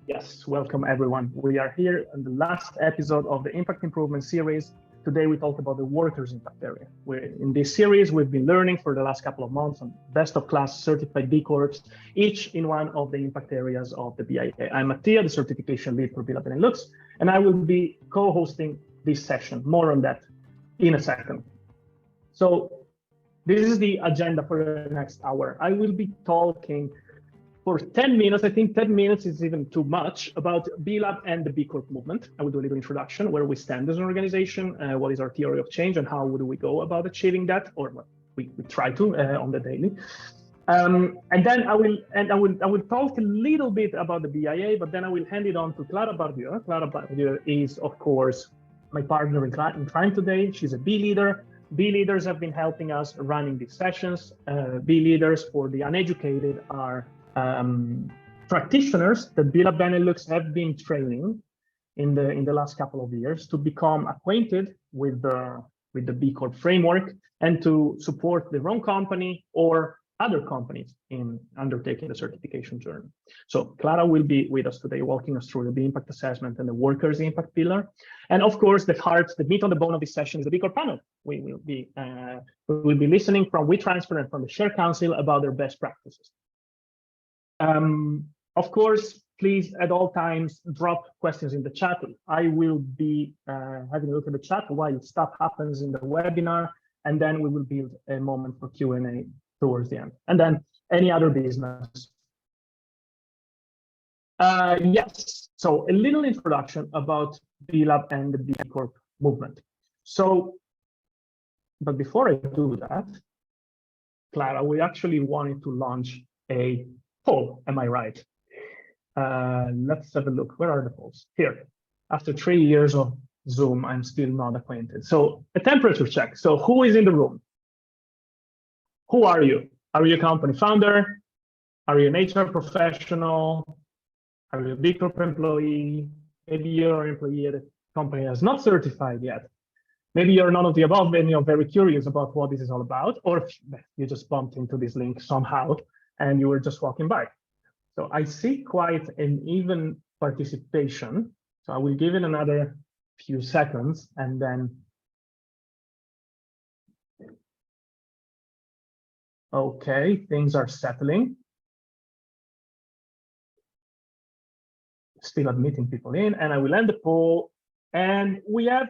Yes, welcome everyone. We are here in the last episode of the Impact Improvement series. Today we talked about the workers' impact area. In this series, we've been learning for the last couple of months on best of class certified B Corps, each in one of the impact areas of the BIA. I'm Mattia, the certification lead for BLAB Benelux, and I will be co-hosting this session. More on that in a second. So this is the agenda for the next hour. I will be talking for 10 minutes, I think 10 minutes is even too much, about BLAB and the B Corp movement. I will do a little introduction, where we stand as an organization, what is our theory of change, and how do we go about achieving that, or what we try to on the daily. And then I will talk a little bit about the BIA, but then I will hand it on to Clara Bardieu. Clara Bardieu is, of course, my partner in crime today. She's a B leader. B leaders have been helping us running these sessions. B leaders for the uneducated are practitioners that BLAB Benelux have been training in the last couple of years to become acquainted with the B Corp framework and to support their own company or other companies in undertaking the certification journey. So Clara will be with us today, walking us through the B impact assessment and the workers impact pillar. And of course, the meat on the bone of this session is the B Corp panel. We will be listening from WeTransfer and from the Share Council about their best practices. Of course, please at all times drop questions in the chat. I will be having a look at the chat while stuff happens in the webinar, and then we will build a moment for Q&A towards the end, and then any other business. Yes, so a little introduction about BLAB and the B Corp movement. So, but before I do that, Clara, we actually wanted to launch a poll, am I right? Let's have a look. Where are the polls? Here. After 3 years of Zoom, I'm still not acquainted. So a temperature check. So who is in the room? Who are you? Are you a company founder? Are you an HR professional? Are you a B Corp employee? Maybe you're an employee at a company that's not certified yet. Maybe you're none of the above and you're very curious about what this is all about, or you just bumped into this link somehow and you were just walking by. So I see quite an even participation. So I will give it another few seconds and then. Okay, things are settling. Still admitting people in, and I will end the poll. And we have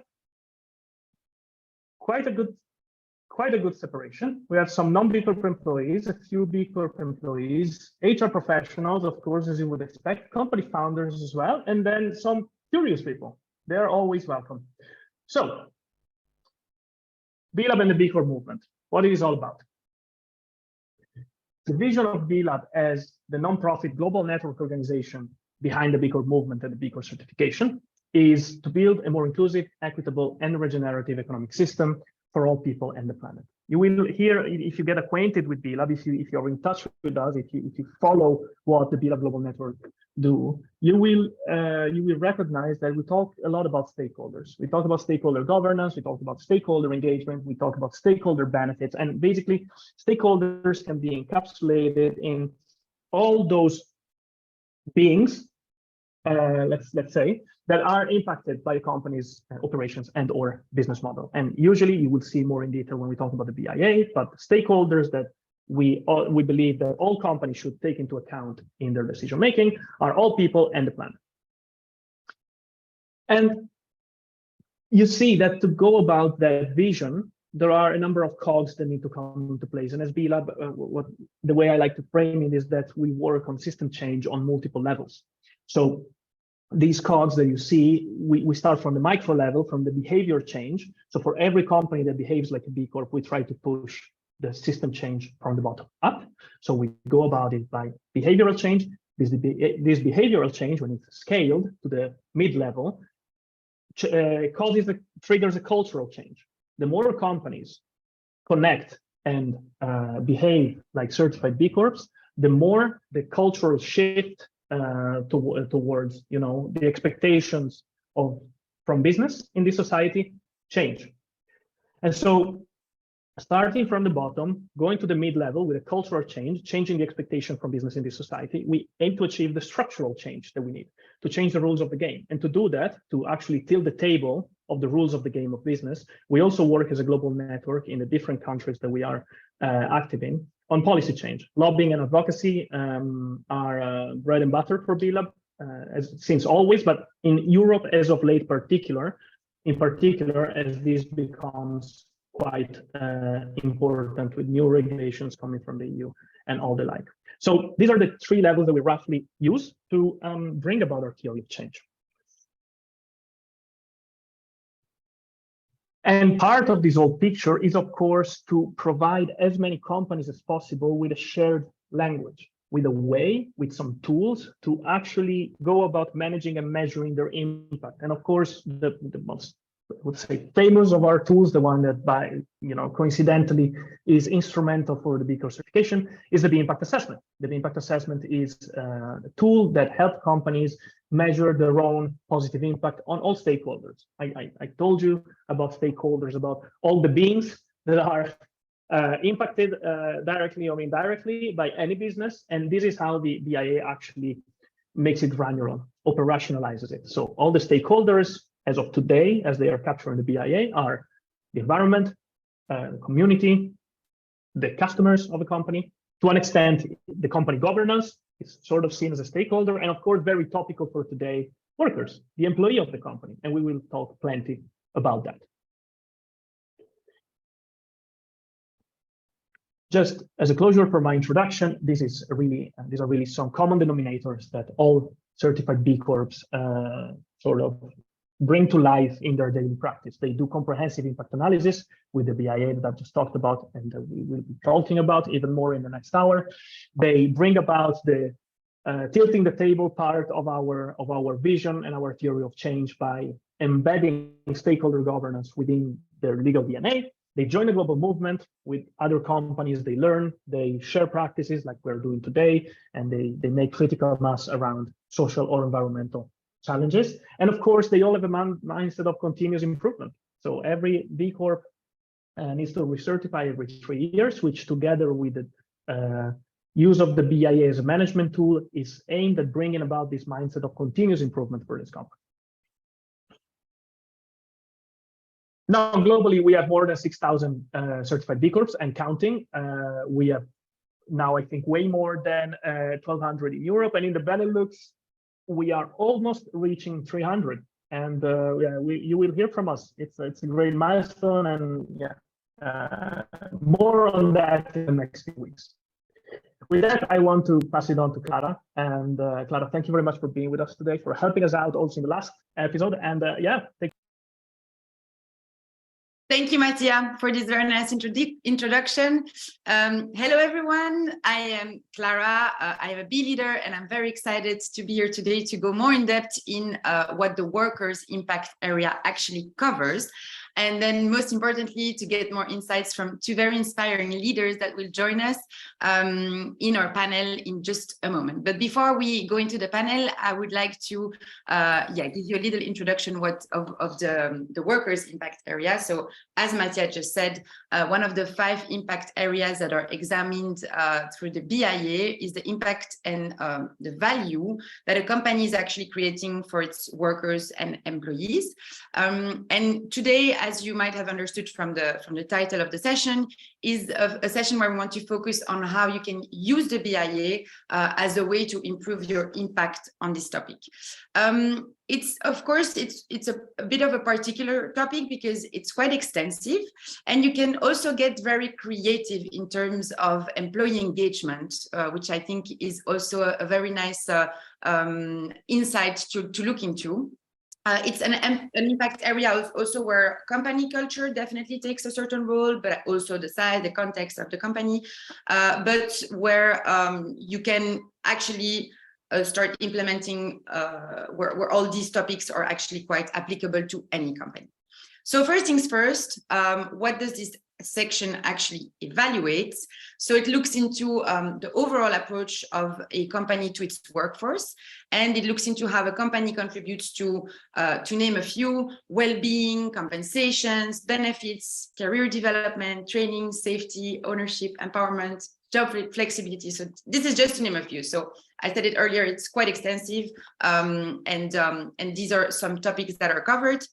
quite a good separation. We have some non-B Corp employees, a few B Corp employees, HR professionals, of course, as you would expect, company founders as well, and then some curious people. They're always welcome. So, BLAB and the B Corp movement, what it is all about. The vision of BLAB as the non-profit global network organization behind the B Corp movement and the B Corp certification is to build a more inclusive, equitable, and regenerative economic system for all people and the planet. You will hear, if you get acquainted with BLAB, if you're in touch with us, if you follow what the BLAB Global Network do, you will recognize that we talk a lot about stakeholders. We talk about stakeholder governance, we talk about stakeholder engagement, we talk about stakeholder benefits, and basically stakeholders can be encapsulated in all those beings, let's say, that are impacted by a company's operations and or business model. And usually you will see more in detail when we talk about the BIA, but stakeholders that we believe that all companies should take into account in their decision making are all people and the planet. And you see that to go about that vision, there are a number of cogs that need to come into place. And as BLAB, the way I like to frame it is that we work on system change on multiple levels. So these cogs that you see, we start from the micro level, from the behavior change. So for every company that behaves like a B Corp, we try to push the system change from the bottom up. So we go about it by behavioral change. This behavioral change, when it's scaled to the mid-level, triggers a cultural change. The more companies connect and behave like certified B Corps, the more the cultural shift towards the expectations from business in this society change. And so starting from the bottom, going to the mid-level with a cultural change, changing the expectation from business in this society, we aim to achieve the structural change that we need to change the rules of the game. And to do that, to actually tilt the table of the rules of the game of business, we also work as a global network in the different countries that we are active in on policy change. Lobbying and advocacy are bread and butter for BLAB since always, but in Europe as of late in particular, as this becomes quite important with new regulations coming from the EU and all the like. So these are the three levels that we roughly use to bring about our theory of change. And part of this whole picture is, of course, to provide as many companies as possible with a shared language, with a way, with some tools to actually go about managing and measuring their impact. And of course, the most, I would say, famous of our tools, the one that coincidentally is instrumental for the B Corp certification, is the B Impact Assessment. The B Impact Assessment is a tool that helps companies measure their own positive impact on all stakeholders. I told you about stakeholders, about all the beings that are impacted directly or indirectly by any business. And this is how the BIA actually makes it granular, operationalizes it. So all the stakeholders, as of today, as they are captured in the BIA, are the environment, the community, the customers of the company. To an extent, the company governance is sort of seen as a stakeholder, and of course, very topical for today, workers, the employee of the company, and we will talk plenty about that. Just as a closure for my introduction, these are really some common denominators that all certified B Corps sort of bring to life in their daily practice. They do comprehensive impact analysis with the BIA that I've just talked about and that we will be talking about even more in the next hour. They bring about the tilting the table part of our vision and our theory of change by embedding stakeholder governance within their legal DNA. They join a global movement with other companies, they learn, they share practices like we're doing today, and they make critical mass around social or environmental challenges. And of course, they all have a mindset of continuous improvement. So every B Corp needs to recertify every 3 years, which together with the use of the BIA as a management tool is aimed at bringing about this mindset of continuous improvement for this company. Now, globally, we have more than 6,000 certified B Corps and counting. We have now, I think, way more than 1,200 in Europe, and in the Benelux, we are almost reaching 300, and you will hear from us. It's a great milestone, and more on that in the next few weeks. With that, I want to pass it on to Clara. And Clara, thank you very much for being with us today, for helping us out also in the last episode. And Thank you, Mattia, for this very nice introduction. Hello, everyone. I am Clara. I am a B leader, and I'm very excited to be here today to go more in depth in what the workers' impact area actually covers. And then most importantly, to get more insights from two very inspiring leaders that will join us in our panel in just a moment. But before we go into the panel, I would like to give you a little introduction of the workers' impact area. So as Mattia just said, one of the 5 impact areas that are examined through the BIA is the impact and the value that a company is actually creating for its workers and employees. And today, as you might have understood from the title of the session, is a session where we want to focus on how you can use the BIA as a way to improve your impact on this topic. It's a bit of a particular topic because it's quite extensive, and you can also get very creative in terms of employee engagement, which I think is also a very nice insight to look into. It's an impact area also where company culture definitely takes a certain role, but also the size, the context of the company, but where you can actually start implementing where all these topics are actually quite applicable to any company. So first things first, what does this section actually evaluates. So it looks into the overall approach of a company to its workforce, and it looks into how a company contributes to name a few, well-being, compensations, benefits, career development, training, safety, ownership, empowerment, job flexibility. So this is just to name a few. So I said it earlier, it's quite extensive, and these are some topics that are covered.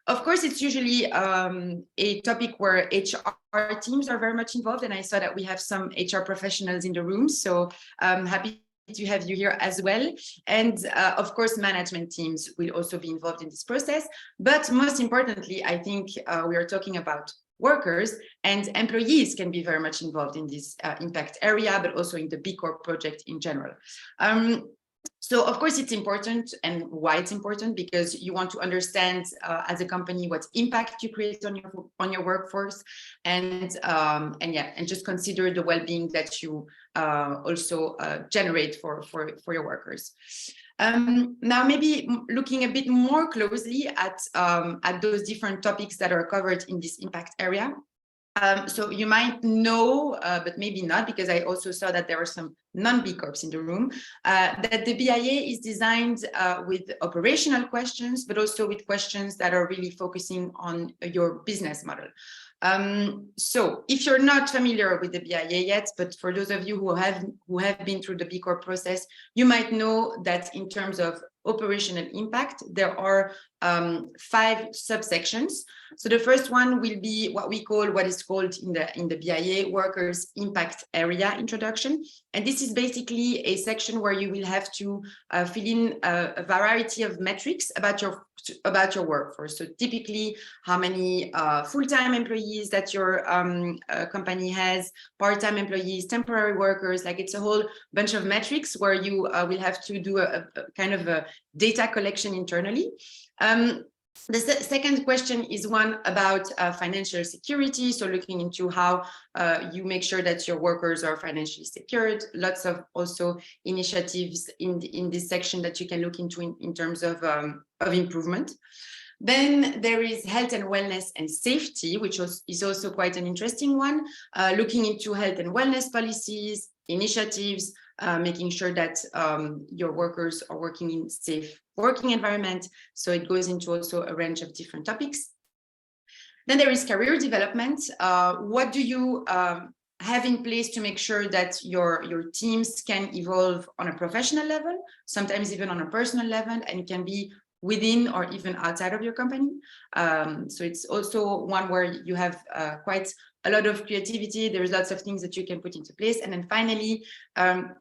Of course, it's usually a topic where HR teams are very much involved, and I saw that we have some HR professionals in the room, so I'm happy to have you here as well. And of course, management teams will also be involved in this process. But most importantly, I think we are talking about workers, and employees can be very much involved in this impact area, but also in the B Corp project in general. So of course it's important, and why it's important, because you want to understand as a company what impact you create on your workforce, and just consider the well-being that you also generate for your workers. Now maybe looking a bit more closely at those different topics that are covered in this impact area. So you might know, but maybe not, because I also saw that there were some non-B Corps in the room, that the BIA is designed with operational questions, but also with questions that are really focusing on your business model. So if you're not familiar with the BIA yet, but for those of you who have been through the B Corp process, you might know that in terms of operational impact, there are 5 subsections. So the first one will be what is called in the BIA workers impact area introduction. And this is basically a section where you will have to fill in a variety of metrics about your workforce. So typically how many full-time employees that your company has, part-time employees, temporary workers, like it's a whole bunch of metrics where you will have to do a kind of a data collection internally. The second question is one about financial security. So looking into how you make sure that your workers are financially secured. Lots of also initiatives in this section that you can look into in terms of improvement. Then there is health and wellness and safety, which is also quite an interesting one, looking into health and wellness policies, initiatives, making sure that your workers are working in safe working environment. So it goes into also a range of different topics. Then there is career development. What do you have in place to make sure that your teams can evolve on a professional level, sometimes even on a personal level, and it can be within or even outside of your company. So it's also one where you have quite a lot of creativity. There's lots of things that you can put into place. And then finally,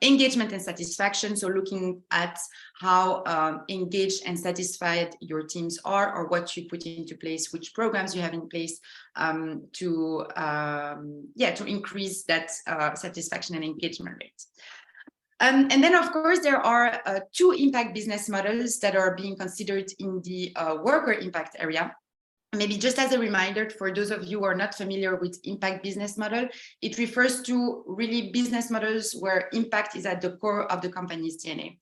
engagement and satisfaction. So looking at how engaged and satisfied your teams are, or what you put into place, which programs you have in place to increase that satisfaction and engagement rate. And then, of course, there are 2 impact business models that are being considered in the worker impact area. Maybe just as a reminder, for those of you who are not familiar with impact business model, it refers to really business models where impact is at the core of the company's DNA.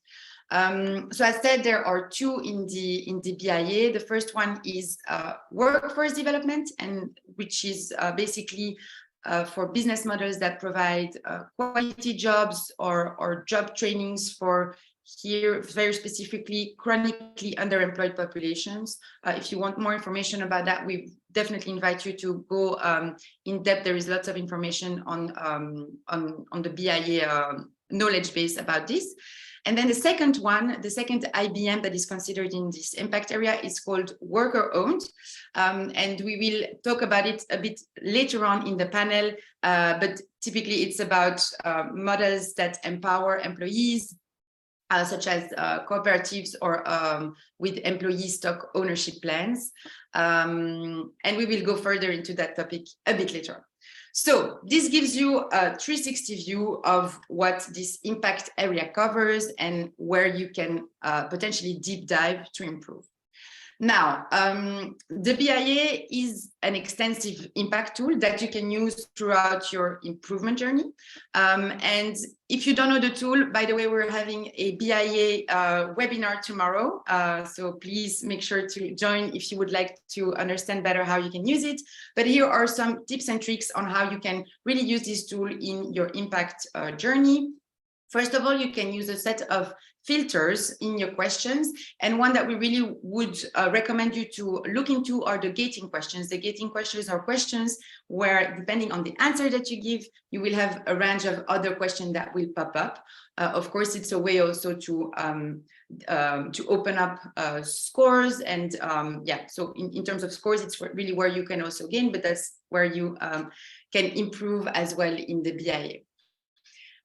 So as said, there are 2 in the BIA. The first one is workforce development, and which is basically for business models that provide quality jobs or job trainings for, here very specifically, chronically underemployed populations. If you want more information about that, we definitely invite you to go in depth. There is lots of information on the BIA knowledge base about this. And then the second one, the second IBM that is considered in this impact area is called worker owned. And we will talk about it a bit later on in the panel, but typically it's about models that empower employees, such as cooperatives or with employee stock ownership plans. And we will go further into that topic a bit later on. So this gives you a 360 view of what this impact area covers and where you can potentially deep dive to improve. Now, the BIA is an extensive impact tool that you can use throughout your improvement journey. And if you don't know the tool, by the way, we're having a BIA webinar tomorrow. So please make sure to join if you would like to understand better how you can use it. But here are some tips and tricks on how you can really use this tool in your impact journey. First of all, you can use a set of filters in your questions, and one that we really would recommend you to look into are the gating questions. The gating questions are questions where, depending on the answer that you give, you will have a range of other questions that will pop up. Of course, it's a way also to open up scores, and yeah, so in terms of scores, it's really where you can also gain, but that's where you can improve as well in the BIA.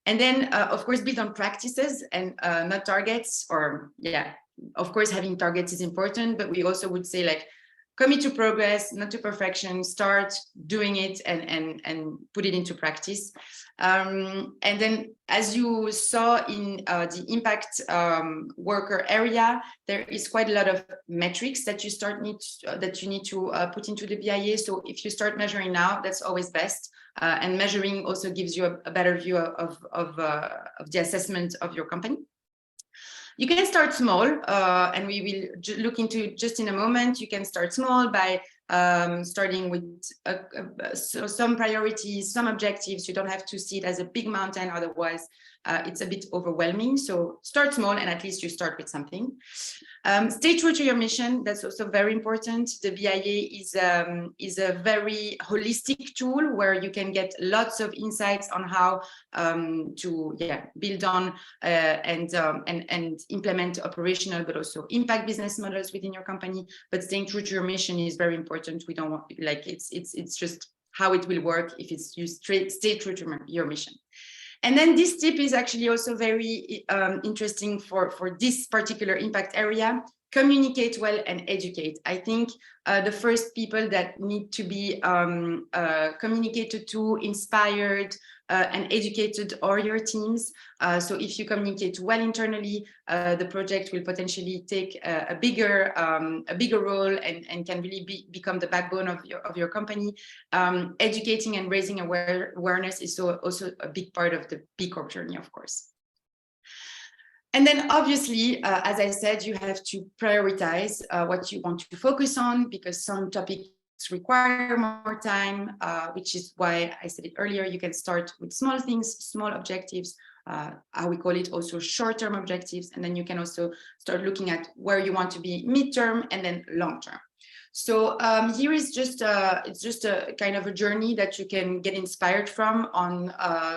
And then, of course, build on practices and not targets. Or, yeah, of course, having targets is important, but we also would say, like, commit to progress, not to perfection. Start doing it and put it into practice. And then, as you saw in the impact worker area, there is quite a lot of metrics that you need to put into the BIA. So if you start measuring now, that's always best. And measuring also gives you a better view of the assessment of your company. You can start small, and we will look into just in a moment. You can start small by starting with some priorities, some objectives. You don't have to see it as a big mountain, otherwise it's a bit overwhelming. So start small, and at least you start with something. Stay true to your mission. That's also very important. The BIA is a very holistic tool where you can get lots of insights on how to build on and implement operational but also impact business models within your company. But staying true to your mission is very important. We don't want, like, it's just how it will work if it's you stay true to your mission. And then this tip is actually also very interesting for this particular impact area. Communicate well and educate. I think the first people that need to be communicated to, inspired, and educated are your teams. So if you communicate well internally, the project will potentially take a bigger role and can really become the backbone of your company. Educating and raising awareness is also a big part of the B Corp journey, of course. And then obviously, as I said, you have to prioritize what you want to focus on, because some topics require more time, which is why I said it earlier. You can start with small things, small objectives, how we call it also short-term objectives. And then you can also start looking at where you want to be midterm and then long-term. So here is it's just a kind of a journey that you can get inspired from on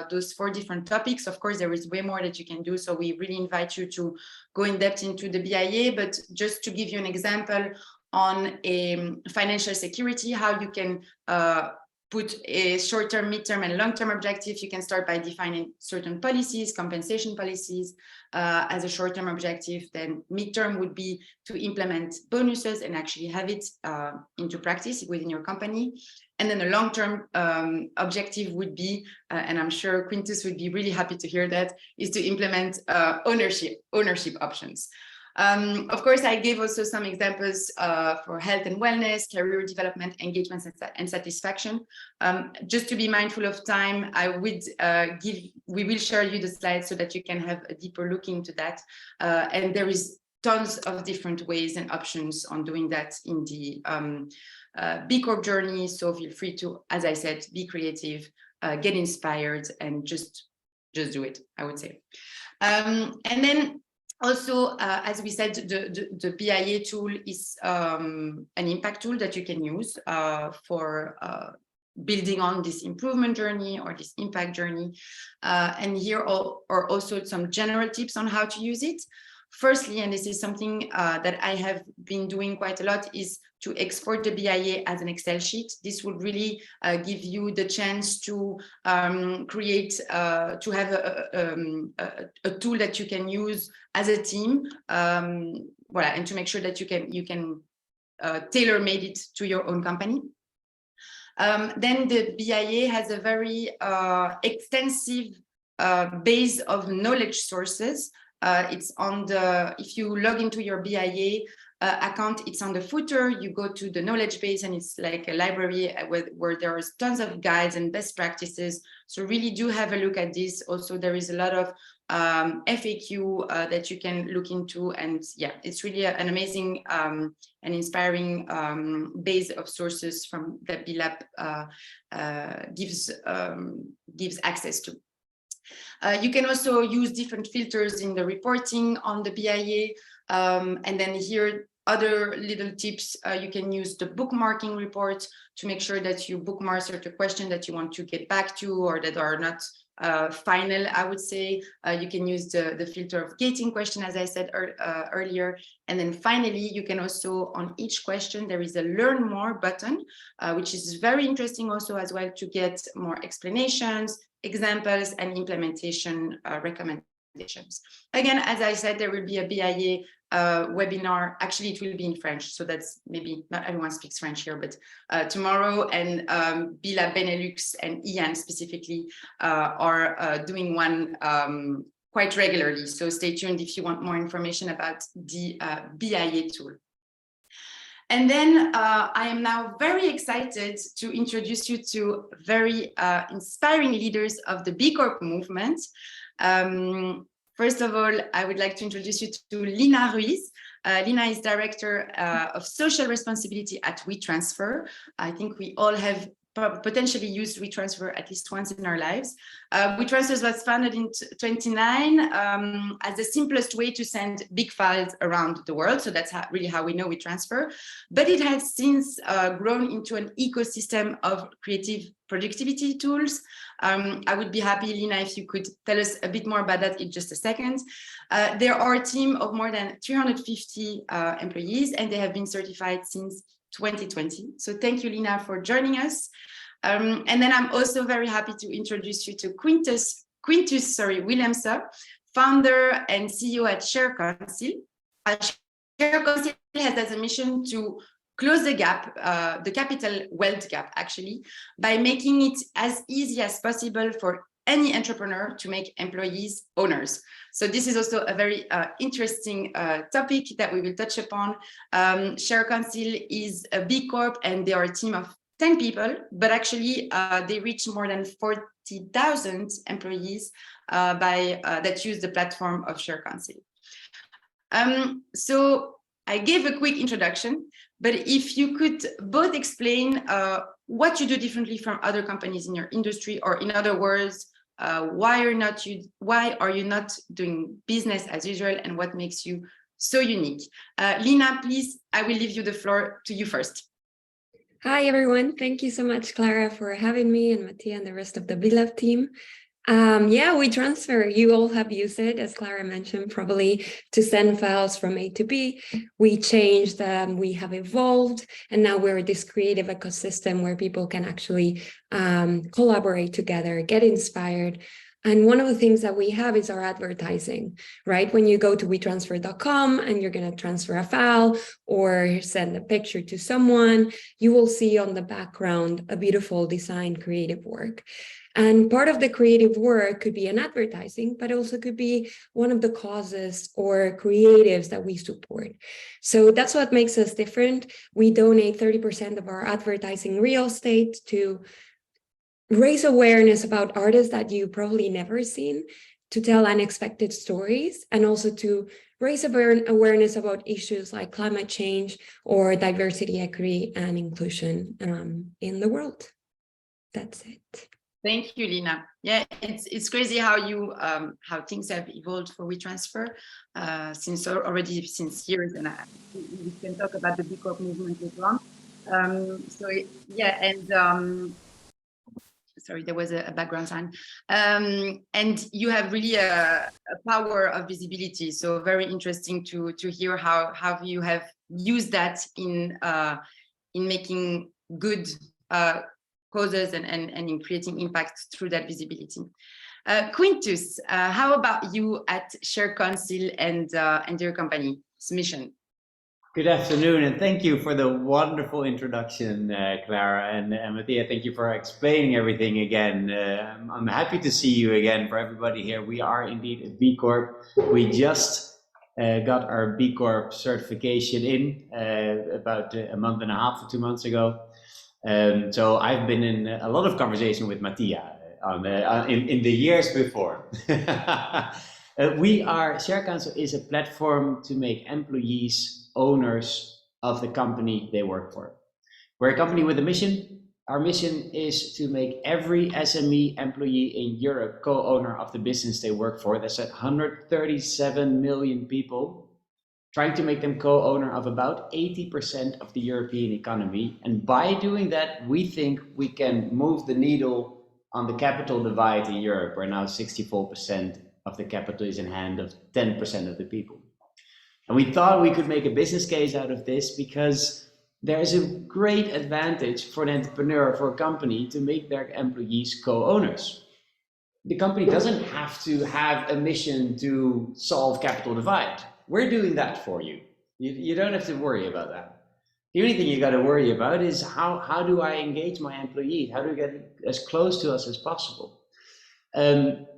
those 4 different topics. Of course, there is way more that you can do. So we really invite you to go in depth into the BIA, but just to give you an example on a financial security, how you can put a short-term, mid-term, and long-term objective. You can start by defining certain policies, compensation policies as a short-term objective. Then mid-term would be to implement bonuses and actually have it into practice within your company. And then a long-term objective would be, and I'm sure Quintus would be really happy to hear that, is to implement ownership options. Of course, I gave also some examples for health and wellness, career development, engagement, and satisfaction. Just to be mindful of time, we will share you the slides so that you can have a deeper look into that. And there is tons of different ways and options on doing that in the B Corp journey. So feel free to, as I said, be creative, get inspired, and just do it, I would say. And then also, as we said, the BIA tool is an impact tool that you can use for building on this improvement journey or this impact journey. And here are also some general tips on how to use it. Firstly, and this is something that I have been doing quite a lot, is to export the BIA as an Excel sheet. This would really give you the chance to create, to have a tool that you can use as a team, and to make sure that you can tailor-made it to your own company. Then the BIA has a very extensive base of knowledge sources. It's on if you log into your BIA, account, it's on the footer. You go to the knowledge base and it's like a library where there are tons of guides and best practices. So really do have a look at this. Also, there is a lot of FAQ that you can look into, and yeah, it's really an amazing and inspiring base of sources from that BLab gives access to. You can also use different filters in the reporting on the BIA, and then here other little tips. You can use the bookmarking report to make sure that you bookmark certain questions that you want to get back to or that are not final, I would say. You can use the filter of gating question, as I said earlier. And then finally, you can also, on each question, there is a learn more button, which is very interesting also as well to get more explanations, examples, and implementation recommendations. Again, as I said, there will be a BIA webinar. Actually, it will be in French, so that's maybe not everyone speaks French here, but tomorrow, and BLab Benelux and Ian specifically are doing one quite regularly. So stay tuned if you want more information about the BIA tool. And then I am now very excited to introduce you to very inspiring leaders of the B Corp movement. First of all, I would like to introduce you to Lina Ruiz. Lina is Director of Social Responsibility at WeTransfer. I think we all have potentially used WeTransfer at least once in our lives. WeTransfer was founded in 2009 as the simplest way to send big files around the world. So that's really how we know WeTransfer. But it has since grown into an ecosystem of creative productivity tools. I would be happy, Lina, if you could tell us a bit more about that in just a second. There are a team of more than 350 employees, and they have been certified since 2020. So thank you, Lina, for joining us. And then I'm also very happy to introduce you to Quintus Willemse, founder and CEO at Share Council. Share Council has as a mission to close the gap, the capital wealth gap, actually, by making it as easy as possible for any entrepreneur to make employees owners. So this is also a very interesting topic that we will touch upon. Share Council is a B Corp and they are a team of 10 people, but actually they reach more than 40,000 employees that use the platform of Share Council. So I gave a quick introduction, but if you could both explain what you do differently from other companies in your industry, or in other words, why are you not doing business as usual, and what makes you so unique? Lina, please, I will leave you the floor to you first. Hi, everyone. Thank you so much, Clara, for having me, and Mattia and the rest of the BLab team. Yeah, WeTransfer, you all have used it, as Clara mentioned, probably to send files from A to B. We changed, we have evolved, and now we're this creative ecosystem where people can actually collaborate together, get inspired. And one of the things that we have is our advertising, right? When you go to WeTransfer.com and you're going to transfer a file or send a picture to someone, you will see on the background a beautiful design creative work. And part of the creative work could be an advertising, but also could be one of the causes or creatives that we support. So that's what makes us different. We donate 30% of our advertising real estate to raise awareness about artists that you probably never seen, to tell unexpected stories, and also to raise awareness about issues like climate change or diversity, equity, and inclusion in the world. That's it. Thank you, Lina. Yeah, it's crazy how how things have evolved for WeTransfer since years, and we can talk about the B Corp movement later on. Sorry, there was a background sound. And you have really a power of visibility. So very interesting to hear how you have used that in making good causes and in creating impact through that visibility. Quintus, how about you at Share Council and your company's mission? Good afternoon, and thank you for the wonderful introduction, Clara, and Mattia. Thank you for explaining everything again. I'm happy to see you again. For everybody here, we are indeed a B Corp. We just got our B Corp certification in about a month and a half or 2 months ago. So I've been in a lot of conversation with Mattia in the years before. Share Council is a platform to make employees owners of the company they work for. We're a company with a mission. Our mission is to make every SME employee in Europe co-owner of the business they work for. That's 137 million people, trying to make them co-owner of about 80% of the European economy. And by doing that, we think we can move the needle on the capital divide in Europe, where now 64% of the capital is in hand of 10% of the people. And we thought we could make a business case out of this because there is a great advantage for an entrepreneur, for a company, to make their employees co-owners. The company doesn't have to have a mission to solve capital divide. We're doing that for you. You don't have to worry about that. The only thing you got to worry about is how do I engage my employees? How do I get as close to us as possible? And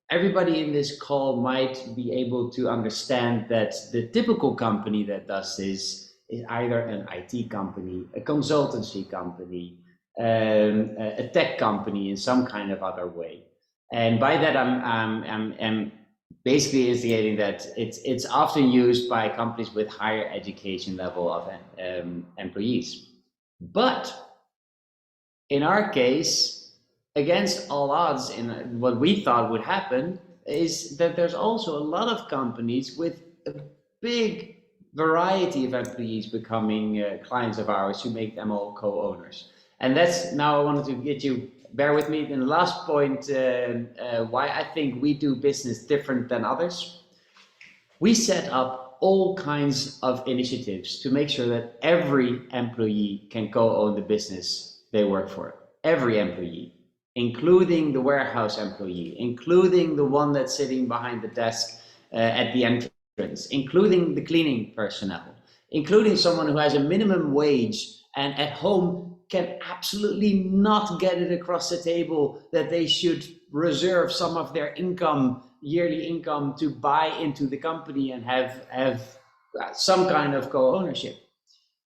everybody in this call might be able to understand that the typical company that does this is either an IT company, a consultancy company, a tech company in some kind of other way. And by that, I'm basically instigating that it's often used by companies with higher education level of employees. But in our case, against all odds, in what we thought would happen is that there's also a lot of companies with a big variety of employees becoming clients of ours who make them all co-owners. And that's now I wanted to get you, bear with me, in the last point, why I think we do business different than others. We set up all kinds of initiatives to make sure that every employee can co-own the business they work for. Every employee, including the warehouse employee, including the one that's sitting behind the desk at the entrance, including the cleaning personnel, including someone who has a minimum wage and at home can absolutely not get it across the table that they should reserve some of their income, yearly income, to buy into the company and have some kind of co-ownership.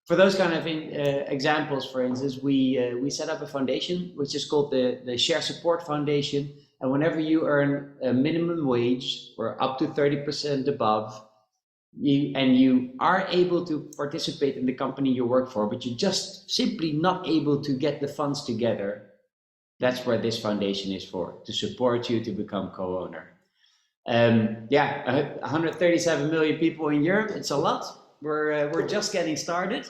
For those kind of examples, for instance, we set up a foundation which is called the Share Support Foundation. And whenever you earn a minimum wage or up to 30% above, you are able to participate in the company you work for, but you're just simply not able to get the funds together, that's where this foundation is for, to support you to become co-owner. 137 million people in Europe, it's a lot. We're just getting started.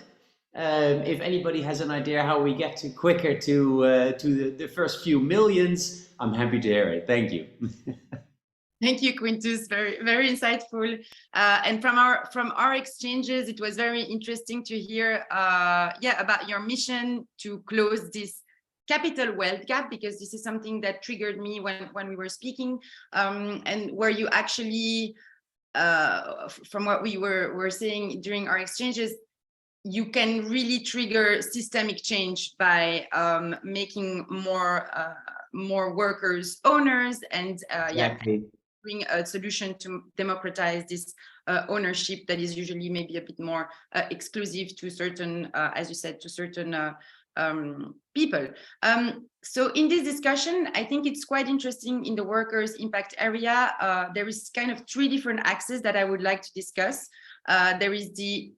If anybody has an idea how we get quicker to the first few millions, I'm happy to hear it. Thank you. Thank you, Quintus. Very, very insightful. And from our exchanges, it was very interesting to hear, about your mission to close this capital wealth gap, because this is something that triggered me when we were speaking, and where you actually, from what we were saying during our exchanges, you can really trigger systemic change by making more workers owners and bring a solution to democratize this ownership that is usually maybe a bit more exclusive to certain, as you said, to certain people. So in this discussion, I think it's quite interesting in the workers' impact area. There is kind of 3 different axes that I would like to discuss. There is the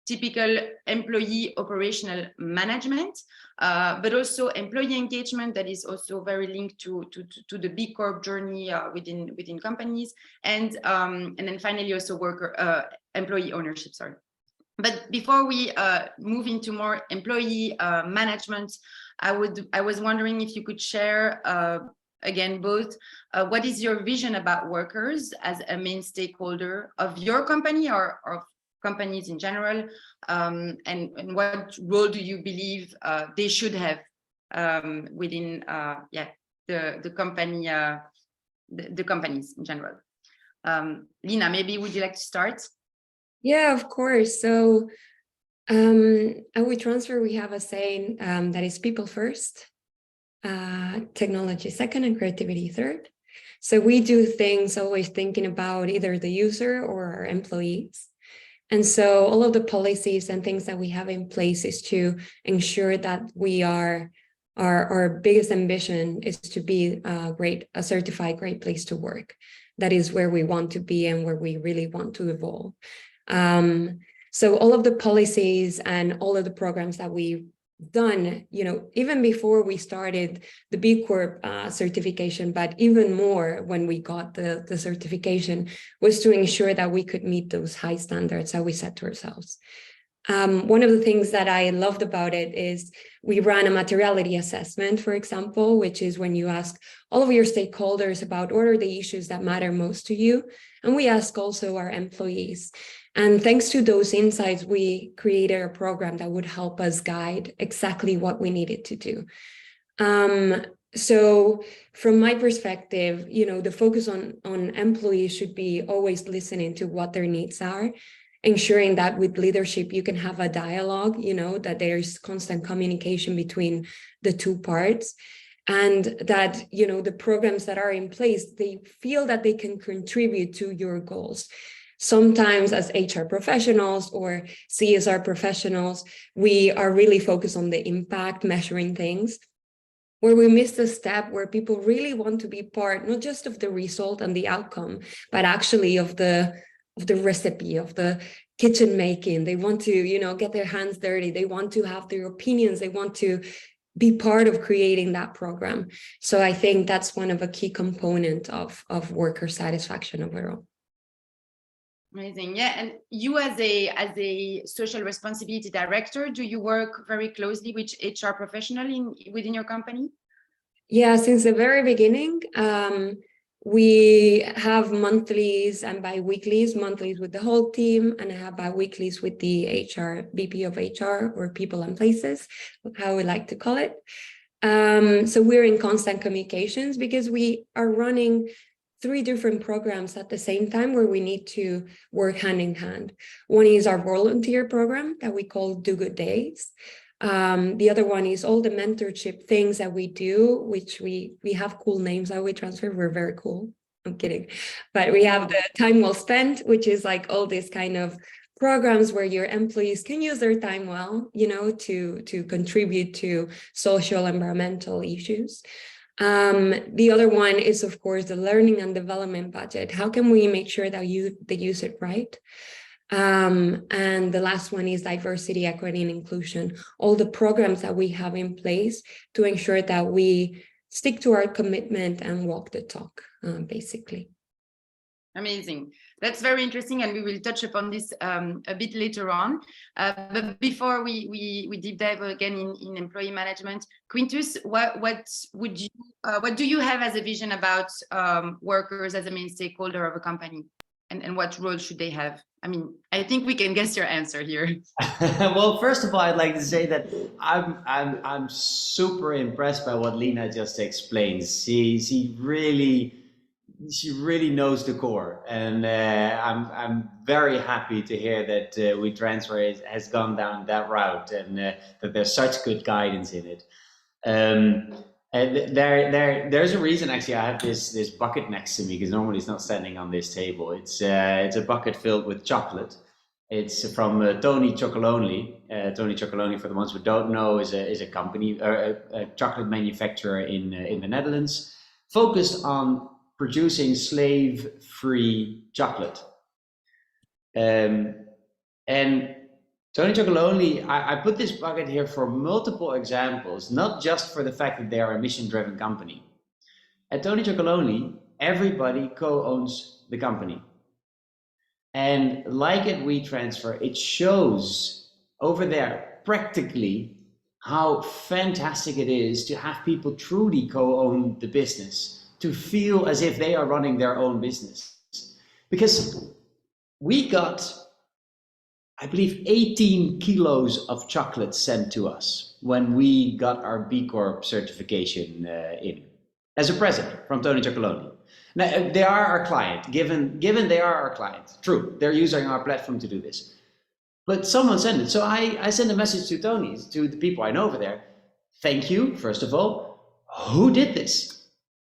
typical employee operational management, but also employee engagement that is also very linked to the B Corp journey within companies, and then finally also employee ownership. Sorry. But before we move into more employee management, I was wondering if you could share again both what is your vision about workers as a main stakeholder of your company or of companies in general, and what role do you believe they should have within the company, the companies in general. Lina, maybe would you like to start? Yeah, of course. So at WeTransfer, we have a saying that is people first, technology second, and creativity third. So we do things always thinking about either the user or our employees. And so all of the policies and things that we have in place is to ensure that we are, our biggest ambition is to be a certified great place to work. That is where we want to be and where we really want to evolve. So all of the policies and all of the programs that we've done, even before we started the B Corp certification, but even more when we got the certification, was to ensure that we could meet those high standards that we set to ourselves. One of the things that I loved about it is we ran a materiality assessment, for example, which is when you ask all of your stakeholders about what are the issues that matter most to you. And we ask also our employees. And thanks to those insights, we created a program that would help us guide exactly what we needed to do. So from my perspective, the focus on employees should be always listening to what their needs are, ensuring that with leadership, you can have a dialogue, that there's constant communication between the two parts, and that, the programs that are in place, they feel that they can contribute to your goals. Sometimes as HR professionals or CSR professionals, we are really focused on the impact, measuring things, where we miss the step where people really want to be part, not just of the result and the outcome, but actually of the recipe, of the kitchen making. They want to, get their hands dirty. They want to have their opinions. They want to be part of creating that program. So I think that's one of a key component of worker satisfaction overall. Amazing. Yeah. And you as a social responsibility director, do you work very closely with HR professional within your company? Yeah, since the very beginning, we have monthlies and bi-weeklies, monthlies with the whole team, and I have bi-weeklies with the HR, VP of HR, or people and places, how we like to call it. So we're in constant communications because we are running 3 different programs at the same time where we need to work hand in hand. One is our volunteer program that we call Do Good Days. The other one is all the mentorship things that we do, which we have cool names that we transfer. We're very cool. I'm kidding. But we have the Time Well Spent, which is like all these kind of programs where your employees can use their time well, to contribute to social, environmental issues. The other one is, of course, the learning and development budget. How can we make sure that they use it right? And the last one is diversity, equity, and inclusion. All the programs that we have in place to ensure that we stick to our commitment and walk the talk, basically. Amazing. That's very interesting, and we will touch upon this a bit later on. But before we deep dive again in employee management, Quintus, what do you have as a vision about workers as a main stakeholder of a company, and what role should they have? I mean, I think we can guess your answer here. Well, first of all, I'd like to say that I'm super impressed by what Lina just explained. She really knows the core, and I'm very happy to hear that WeTransfer has gone down that route, and that there's such good guidance in it. And there's a reason, actually. I have this bucket next to me because normally it's not standing on this table. It's a bucket filled with chocolate. It's from Tony Chocolonely. Tony Chocolonely, for the ones who don't know, is a company, a chocolate manufacturer in the Netherlands, focused on producing slave-free chocolate. And Tony Chocolonely, I put this bucket here for multiple examples, not just for the fact that they are a mission-driven company. At Tony Chocolonely, everybody co-owns the company. And like at WeTransfer, it shows over there practically how fantastic it is to have people truly co-own the business, to feel as if they are running their own business. Because we got, I believe, 18 kilos of chocolate sent to us when we got our B Corp certification in, as a present from Tony Chocolonely. Now, they are our client, given they are our client. True, they're using our platform to do this. But someone sent it. So I sent a message to Tony, to the people I know over there. Thank you, first of all. Who did this?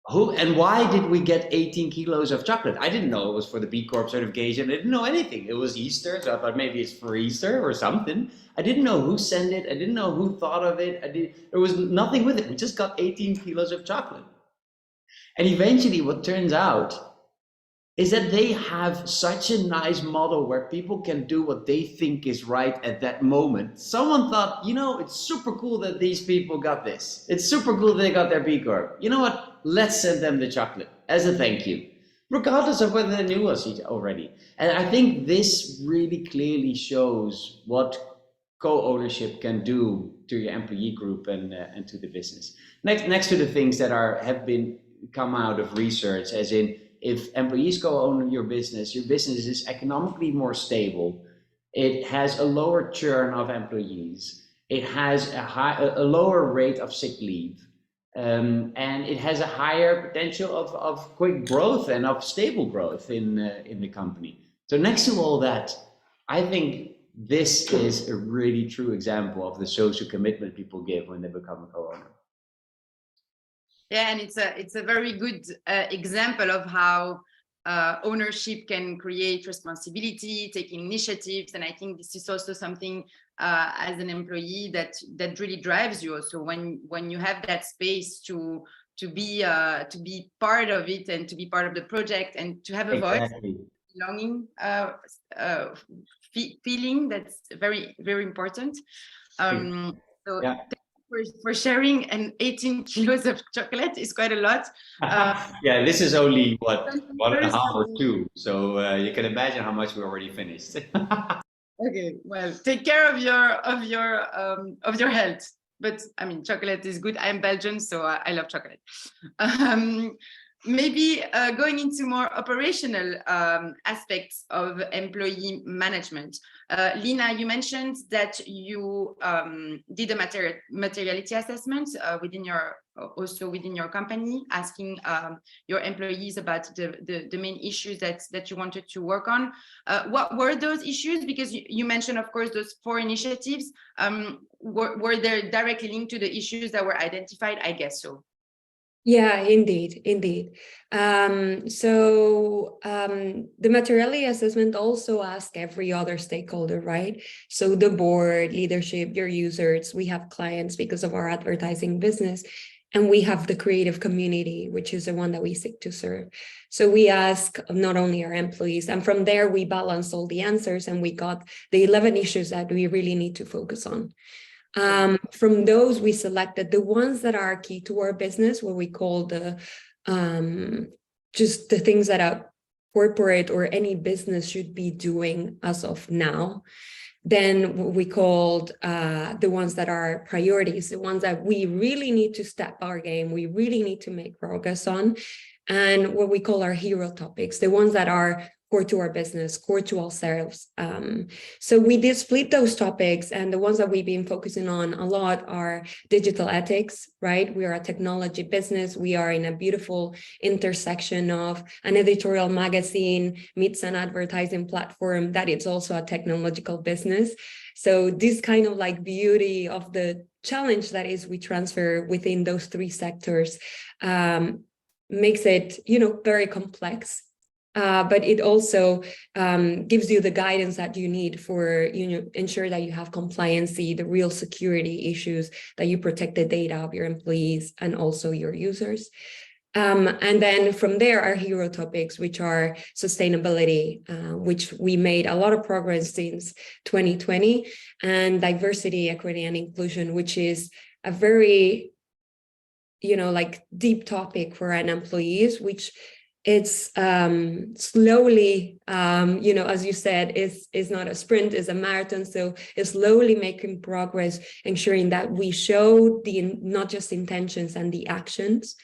Who and why did we get 18 kilos of chocolate? I didn't know it was for the B Corp certification. I didn't know anything. It was Easter, so I thought maybe it's for Easter or something. I didn't know who sent it. I didn't know who thought of it. There was nothing with it. We just got 18 kilos of chocolate. And eventually what turns out is that they have such a nice model where people can do what they think is right at that moment. Someone thought, you know, it's super cool that these people got this. It's super cool that they got their B Corp. You know what? Let's send them the chocolate as a thank you, regardless of whether they knew us already. And I think this really clearly shows what co-ownership can do to your employee group and to the business. Next to the things that have been come out of research, as in, if employees co-own your business is economically more stable. It has a lower churn of employees. It has a lower rate of sick leave. And it has a higher potential of quick growth and of stable growth in the company. So next to all that, I think this is a really true example of the social commitment people give when they become a co-owner. Yeah, and it's a very good example of how ownership can create responsibility, taking initiatives, and I think this is also something as an employee that really drives you. Also, when you have that space to be part of it and to be part of the project and to have a voice, belonging feeling, that's very, very important. So. Yeah. For sharing, and 18 kilos of chocolate is quite a lot. Yeah, this is only what 1.5 or 2, so you can imagine how much we already finished. Okay, well, take care of your health. But I mean, chocolate is good. I'm Belgian, so I love chocolate. Maybe going into more operational aspects of employee management. Lina, you mentioned that you did a materiality assessment within your company, asking your employees about the main issues that you wanted to work on. What were those issues? Because you mentioned, of course, those 4 initiatives. Were they directly linked to the issues that were identified? I guess so. Yeah, indeed. The materiality assessment also asks every other stakeholder, right? So the board, leadership, your users, we have clients because of our advertising business, and we have the creative community, which is the one that we seek to serve. So we ask not only our employees, and from there we balance all the answers, and we got the 11 issues that we really need to focus on. From those, we selected the ones that are key to our business, what we call the just the things that a corporate or any business should be doing as of now. Then what we called the ones that are priorities, the ones that we really need to step our game, we really need to make progress on, and what we call our hero topics, the ones that are core to our business, core to ourselves. So we did split those topics, and the ones that we've been focusing on a lot are digital ethics, right? We are a technology business. We are in a beautiful intersection of an editorial magazine meets an advertising platform that is also a technological business. So this kind of like beauty of the challenge that is we transfer within those 3 sectors makes it, very complex. But it also gives you the guidance that you need for ensure that you have compliancy, the real security issues, that you protect the data of your employees and also your users. And then from there, our hero topics, which are sustainability, which we made a lot of progress since 2020, and diversity, equity, and inclusion, which is a very, deep topic for an employees, which it's slowly, as you said, is not a sprint, is a marathon. So it's slowly making progress, ensuring that we show not just intentions and the actions.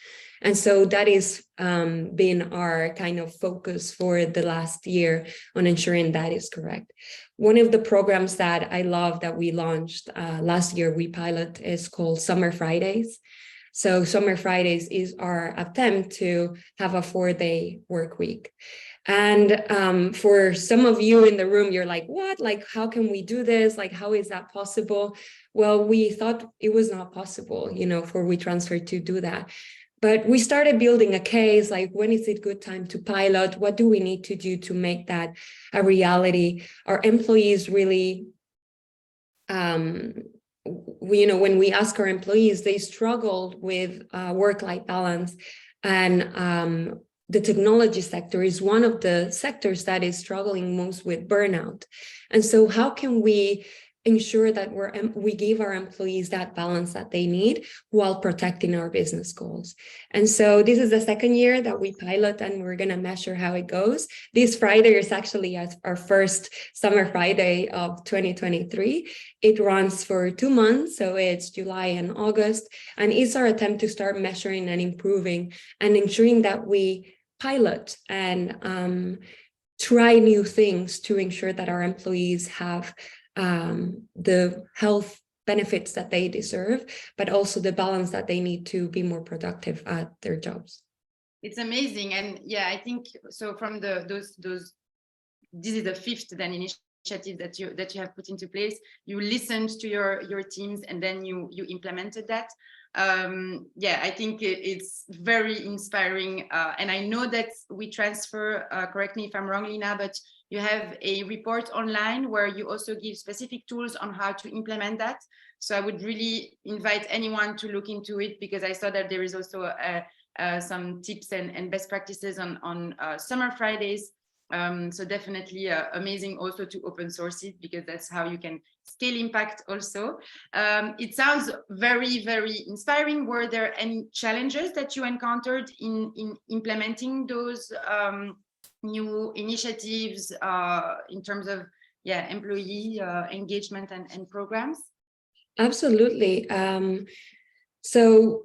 And so that is been our kind of focus for the last year on ensuring that is correct. One of the programs that I love that we launched last year, we pilot, is called Summer Fridays. So Summer Fridays is our attempt to have a 4-day work week. And for some of you in the room, you're like, what? Like, how can we do this? Like, how is that possible? Well, we thought it was not possible, for WeTransfer to do that. But we started building a case, like when is it good time to pilot? What do we need to do to make that a reality? Our employees really, when we ask our employees, they struggled with work-life balance, and the technology sector is one of the sectors that is struggling most with burnout. And so how can we ensure that we give our employees that balance that they need while protecting our business goals? And so this is the second year that we pilot, and we're going to measure how it goes. This Friday is actually our first Summer Friday of 2023. It runs for 2 months, so it's July and August, and it's our attempt to start measuring and improving and ensuring that we pilot and try new things to ensure that our employees have the health benefits that they deserve, but also the balance that they need to be more productive at their jobs. It's amazing. And yeah, I think so from those this is the fifth then initiative that you have put into place. You listened to your teams and then you implemented that. Yeah, I think it's very inspiring. And I know that we transfer, correct me if I'm wrong, Lina, but you have a report online where you also give specific tools on how to implement that. So I would really invite anyone to look into it, because I saw that there is also some tips and best practices on Summer Fridays. So definitely amazing also to open source it, because that's how you can scale impact also. It sounds very, very inspiring. Were there any challenges that you encountered in implementing those new initiatives in terms of employee engagement and programs? Absolutely. So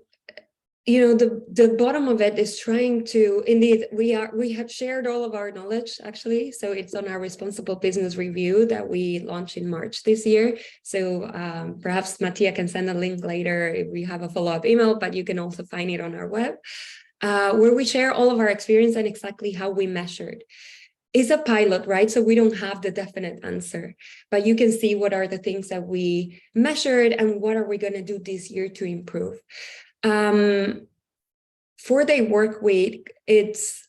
the bottom of it is trying to, indeed, we have shared all of our knowledge, actually. So it's on our responsible business review that we launched in March this year. So perhaps Mattia can send a link later if we have a follow-up email, but you can also find it on our web, where we share all of our experience and exactly how we measured. It's a pilot, right? So we don't have the definite answer, but you can see what are the things that we measured and what are we going to do this year to improve. 4-day work week, it's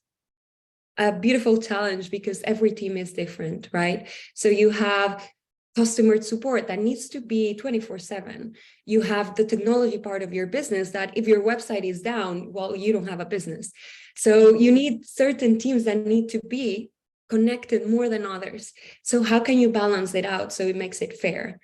a beautiful challenge because every team is different, right? So you have customer support that needs to be 24/7. You have the technology part of your business that if your website is down, well, you don't have a business. So you need certain teams that need to be connected more than others. So how can you balance it out so it makes it fair?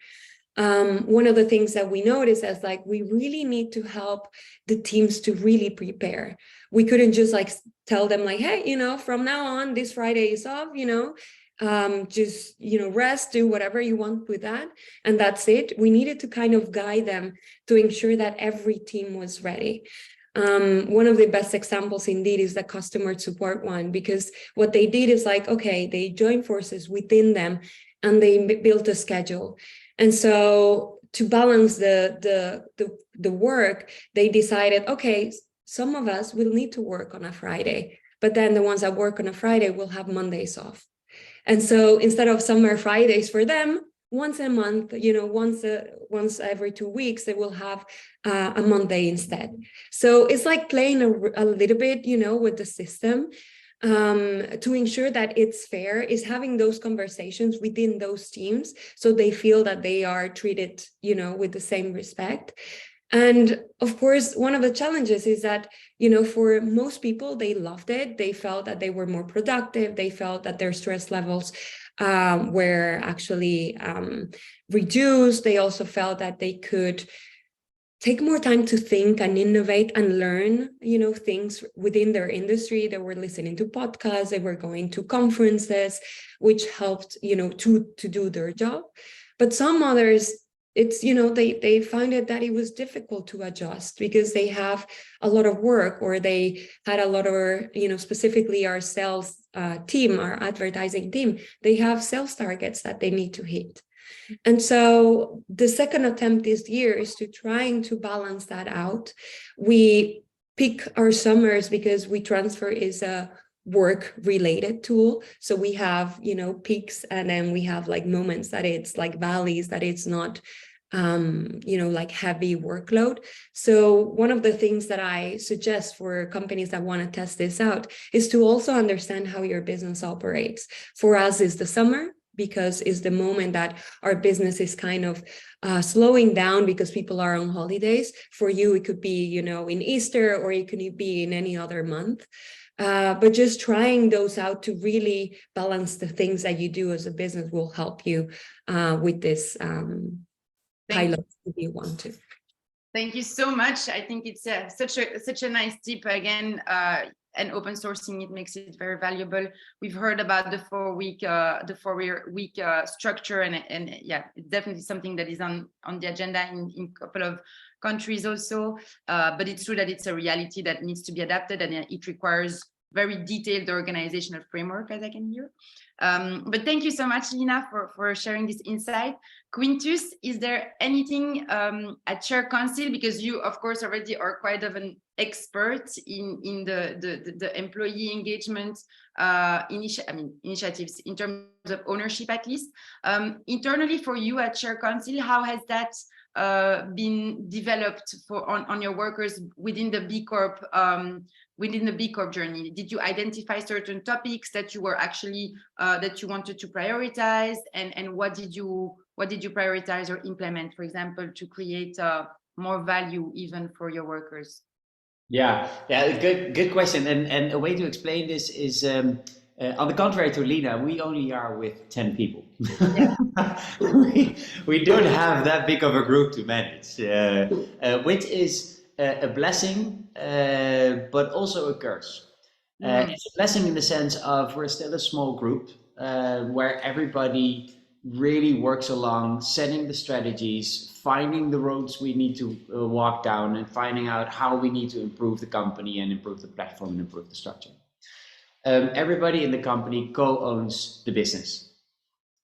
One of the things that we noticed is like, we really need to help the teams to really prepare. We couldn't just like tell them like, hey, from now on, this Friday is off, just, rest, do whatever you want with that. And that's it. We needed to kind of guide them to ensure that every team was ready. One of the best examples indeed is the customer support one, because what they did is like, okay, they joined forces within them and they built a schedule. And so to balance the work, they decided, okay, some of us will need to work on a Friday, but then the ones that work on a Friday will have Mondays off. And so instead of Summer Fridays for them, once a month, once every 2 weeks, they will have a Monday instead. So it's like playing a little bit, with the system to ensure that it's fair, is having those conversations within those teams so they feel that they are treated, with the same respect. And of course, one of the challenges is that, for most people, they loved it. They felt that they were more productive. They felt that their stress levels were actually reduced. They also felt that they could take more time to think and innovate and learn, things within their industry. They were listening to podcasts, they were going to conferences, which helped, to do their job. But some others, it's, they found it that it was difficult to adjust because they have a lot of work, or they had a lot of, specifically our sales team, our advertising team, they have sales targets that they need to hit. And so the second attempt this year is to trying to balance that out. We pick our summers because WeTransfer is a work-related tool. So we have, peaks, and then we have like moments that it's like valleys, that it's not like heavy workload. So one of the things that I suggest for companies that want to test this out is to also understand how your business operates. For us, is the summer, because it's the moment that our business is kind of slowing down because people are on holidays. For you, it could be, in Easter, or it could be in any other month. But just trying those out to really balance the things that you do as a business will help you with this pilot if you want to. Thank you so much. I think it's such a nice tip again. And open sourcing, it makes it very valuable. We've heard about the 4-week structure, and yeah, it's definitely something that is on the agenda in a couple of countries also. But it's true that it's a reality that needs to be adapted, and it requires very detailed organizational framework, as I can hear. But thank you so much, Lina, for sharing this insight. Quintus, is there anything at Share Council, because you, of course, already are quite of an expert in the employee engagement initiatives in terms of ownership, at least. Internally for you at Share Council, how has that been developed on your workers within the B Corp journey? Did you identify certain topics that you were actually that you wanted to prioritize, and what did you prioritize or implement, for example, to create more value even for your workers? Yeah, good question. And a way to explain this is, on the contrary to Lina, we only are with 10 people. Yeah. we don't have that big of a group to manage, which is a blessing, but also a curse. It's a blessing in the sense of we're still a small group where everybody really works along, setting the strategies, finding the roads we need to walk down, and finding out how we need to improve the company and improve the platform and improve the structure. Everybody in the company co-owns the business,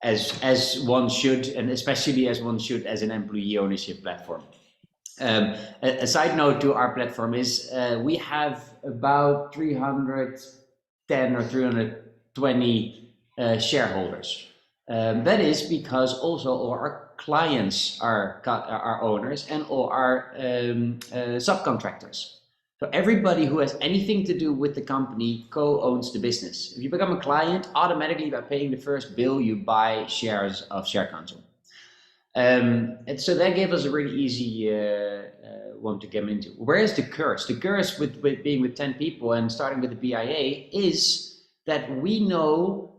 as one should, and especially as one should as an employee ownership platform. A side note to our platform is we have about 310 or 320 shareholders. That is because also all our clients are owners, and all our subcontractors. So everybody who has anything to do with the company co-owns the business. If you become a client, automatically by paying the first bill, you buy shares of Share Council. And so that gave us a really easy one to get into. Where is the curse? The curse with being with 10 people and starting with the BIA is that we know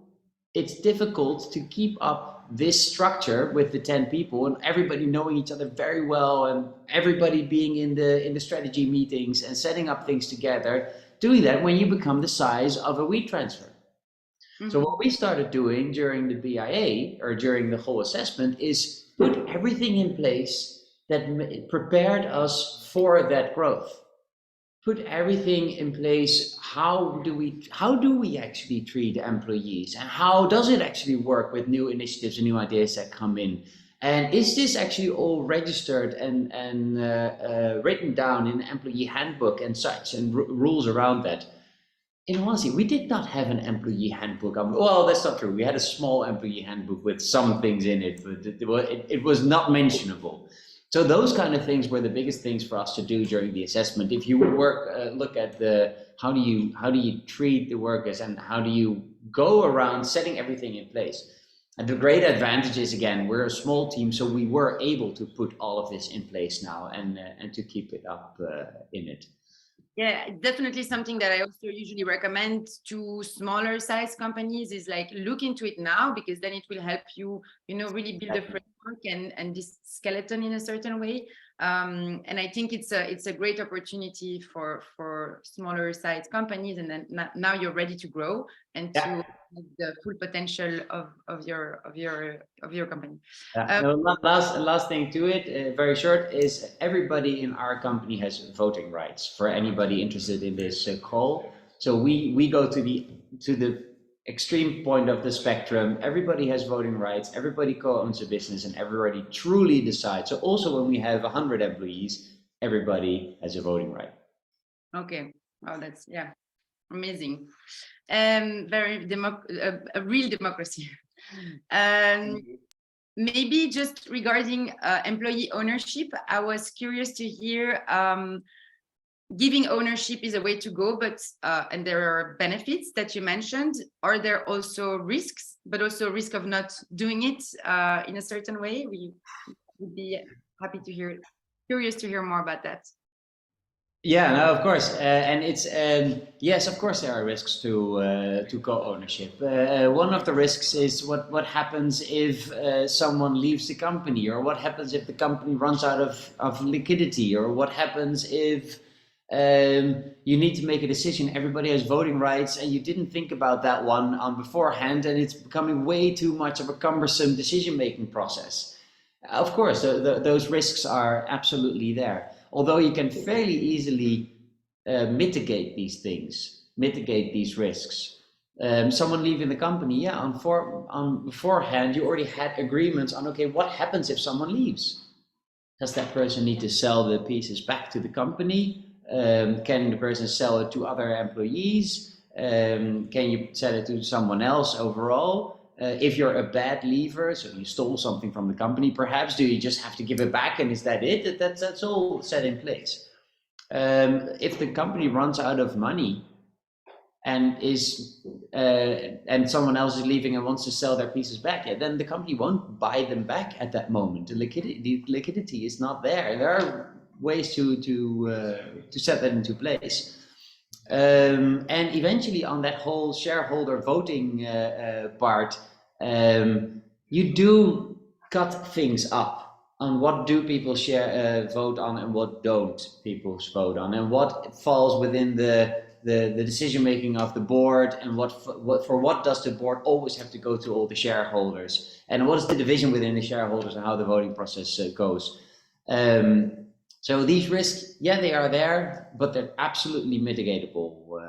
it's difficult to keep up this structure with the 10 people and everybody knowing each other very well, and everybody being in the strategy meetings and setting up things together, doing that when you become the size of a wheat transfer. Mm-hmm. So what we started doing during the BIA, or during the whole assessment, is put everything in place that prepared us for that growth. Put everything in place. How do we actually treat employees, and how does it actually work with new initiatives and new ideas that come in? And is this actually all registered and written down in the employee handbook and such, and rules around that? In honesty, we did not have an employee handbook. Well, that's not true. We had a small employee handbook with some things in it, but it was not mentionable. So those kind of things were the biggest things for us to do during the assessment. If you look at how do you treat the workers, and how do you go around setting everything in place. And the great advantage is, again, we're a small team, so we were able to put all of this in place now, and to keep it up in it. Yeah, definitely something that I also usually recommend to smaller size companies is like, look into it now, because then it will help you, really build a framework and this skeleton in a certain way. And I think it's a great opportunity for smaller size companies, and then now you're ready to grow and to have the full potential of your company. Last thing to it, very short, is everybody in our company has voting rights. For anybody interested in this call, so we go to the extreme point of the spectrum. Everybody has voting rights. Everybody co-owns a business, and everybody truly decides. So also when we have 100 employees, everybody has a voting right. Okay. Oh, that's amazing. A real democracy. maybe just regarding employee ownership, I was curious to hear, giving ownership is a way to go, but and there are benefits that you mentioned. Are there also risks, but also risk of not doing it in a certain way? We would be happy to hear, curious to hear more about that. Yeah, no, of course, and it's yes, of course there are risks to co-ownership. One of the risks is what happens if someone leaves the company, or what happens if the company runs out of liquidity, or what happens if you need to make a decision. Everybody has voting rights, and you didn't think about that one on beforehand, and it's becoming way too much of a cumbersome decision-making process. Of course, those risks are absolutely there. Although you can fairly easily mitigate these things, mitigate these risks. Someone leaving the company, yeah, on beforehand, you already had agreements on, okay, what happens if someone leaves? Does that person need to sell the pieces back to the company? Can the person sell it to other employees? Can you sell it to someone else overall? If you're a bad leaver, so you stole something from the company, perhaps, do you just have to give it back, and is that it? That's all set in place. If the company runs out of money and and someone else is leaving and wants to sell their pieces back, then the company won't buy them back at that moment. The liquidity is not there. There are ways to set that into place. And eventually on that whole shareholder voting part, you do cut things up on what do people vote on and what don't people vote on, and what falls within the decision making of the board, and what does the board always have to go to all the shareholders, and what is the division within the shareholders and how the voting process goes. So these risks, yeah, they are there, but they're absolutely mitigatable